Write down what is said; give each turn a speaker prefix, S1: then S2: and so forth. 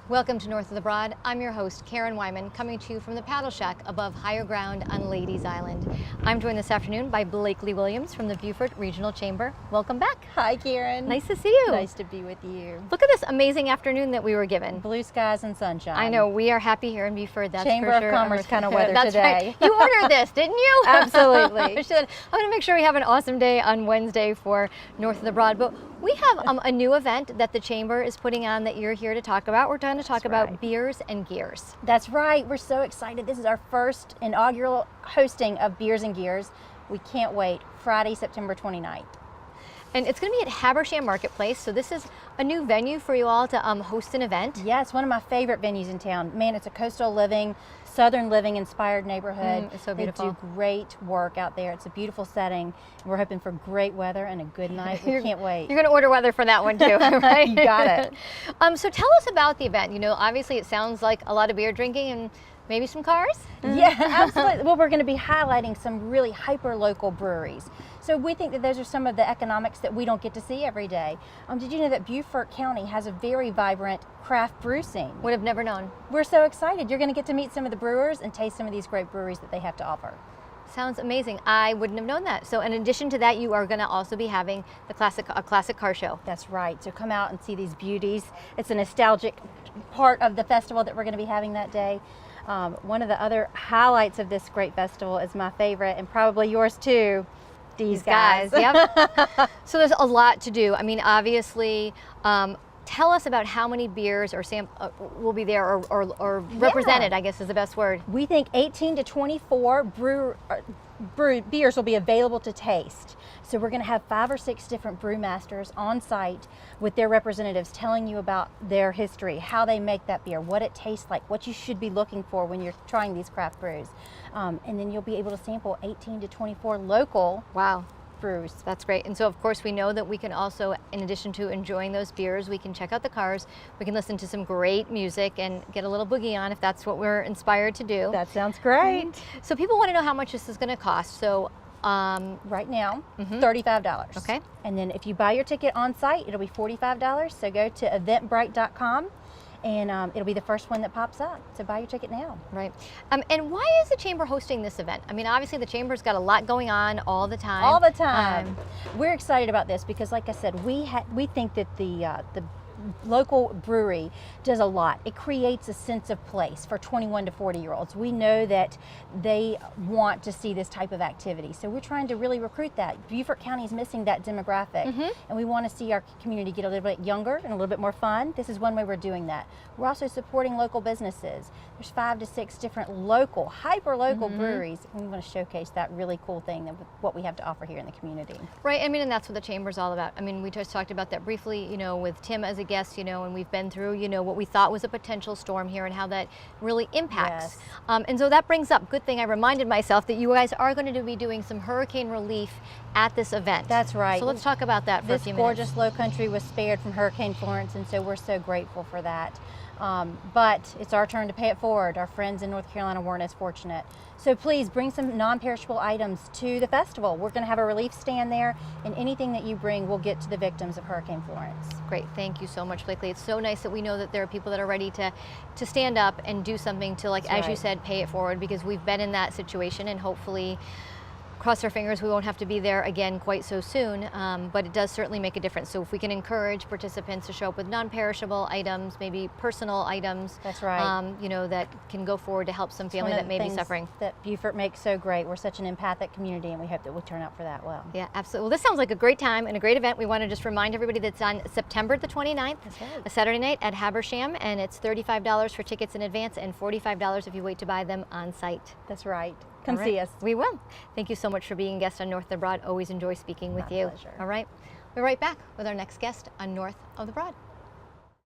S1: Welcome to North of the Broad. I'm your host, Karen Wyman, coming to you from the Paddle Shack above Higher Ground on Ladies Island. I'm joined this afternoon by Blakely Williams from the Beaufort Regional Chamber. Welcome back.
S2: Hi, Karen.
S1: Nice to see you.
S2: Nice to be with you.
S1: Look at this amazing afternoon that we were given.
S2: Blue skies and sunshine.
S1: I know, we are happy here in Beaufort, that's
S2: Chamber
S1: for sure.
S2: of Commerce kind of weather
S1: that's
S2: today.
S1: Right. You ordered this, didn't you?
S2: Absolutely.
S1: I'm going to make sure we have an awesome day on Wednesday for North of the Broad. But we have a new event that the Chamber is putting on that you're here to talk about. We're going to talk about beers and gears.
S2: That's right. We're so excited. This is our first inaugural hosting of Beers and Gears. We can't wait. Friday, September 29th.
S1: And it's going to be at Habersham Marketplace. So this is a new venue for you all to host an event.
S2: Yeah, it's one of my favorite venues in town. Man, it's a coastal living, southern living inspired neighborhood.
S1: It's so beautiful.
S2: They do great work out there. It's a beautiful setting. We're hoping for great weather and a good night. We can't wait.
S1: You're going to order weather for that one too, right?
S2: You got it.
S1: So tell us about the event. You know, obviously it sounds like a lot of beer drinking and maybe some cars?
S2: Yeah, absolutely. Well, we're going to be highlighting some really hyper-local breweries. So we think that those are some of the economics that we don't get to see every day. Did you know that Beaufort County has a very vibrant craft brew scene?
S1: Would have never known.
S2: We're so excited. You're going to get to meet some of the brewers and taste some of these great breweries that they have to offer.
S1: Sounds amazing. I wouldn't have known that. So in addition to that, you are going to also be having a classic car show.
S2: That's right. So come out and see these beauties. It's a nostalgic part of the festival that we're going to be having that day. One of the other highlights of this great festival is my favorite, and probably yours too, these guys.
S1: Yep. So there's a lot to do. I mean, obviously, tell us about how many beers or will be there or represented, I guess is the best word.
S2: We think 18 to 24 beers will be available to taste. So we're going to have 5 or 6 different brewmasters on site with their representatives telling you about their history, how they make that beer, what it tastes like, what you should be looking for when you're trying these craft brews. And then you'll be able to sample 18 to 24 local brews.
S1: That's great. And so of course we know that we can also, in addition to enjoying those beers, we can check out the cars, we can listen to some great music and get a little boogie on if that's what we're inspired to do.
S2: That sounds great.
S1: So people want to know how much this is going to cost. So
S2: right now, $35.
S1: Okay.
S2: And then if you buy your ticket on site, it'll be $45. So go to eventbrite.com and it'll be the first one that pops up. So buy your ticket now.
S1: Right. And why is the Chamber hosting this event? I mean, obviously the Chamber's got a lot going on all the time.
S2: All the time. We're excited about this because, like I said, we think that the local brewery does a lot. It creates a sense of place for 21 to 40-year-olds. We know that they want to see this type of activity. So we're trying to really recruit that. Beaufort County is missing that demographic, and we want to see our community get a little bit younger and a little bit more fun. This is one way we're doing that. We're also supporting local businesses. There's 5 to 6 different local, hyper-local breweries, and we want to showcase that really cool thing of what we have to offer here in the community.
S1: Right, I mean, and that's what the Chamber's all about. I mean, we just talked about that briefly, you know, with Tim as a guest, you know, and we've been through, you know, what we thought was a potential storm here and how that really impacts.
S2: Yes.
S1: And so that brings up, good thing I reminded myself that you guys are going to be doing some hurricane relief at this event.
S2: That's right.
S1: So let's talk about that for a few minutes.
S2: This gorgeous low country was spared from Hurricane Florence, and so we're so grateful for that. But it's our turn to pay it forward. Our friends in North Carolina weren't as fortunate. So please bring some non-perishable items to the festival. We're going to have a relief stand there, and anything that you bring will get to the victims of Hurricane Florence.
S1: Great, thank you so much, Blakely. It's so nice that we know that there are people that are ready to stand up and do something to, like, as you said, pay it forward, because we've been in that situation, and hopefully, cross our fingers, we won't have to be there again quite so soon, but it does certainly make a difference. So if we can encourage participants to show up with non-perishable items, maybe personal items,
S2: that's right.
S1: You know, that can go forward to help some family that may be suffering.
S2: That Beaufort makes so great. We're such an empathic community, and we hope that we'll turn out for that well.
S1: Yeah, absolutely. Well, this sounds like a great time and a great event. We want to just remind everybody that it's on September the 29th, a Saturday night at Habersham, and it's $35 for tickets in advance and $45 if you wait to buy them on site.
S2: That's right. Come see us.
S1: We will. Thank you so much for being a guest on North of the Broad. Always enjoy speaking with you.
S2: My pleasure.
S1: All right. We're right back with our next guest on North of the Broad.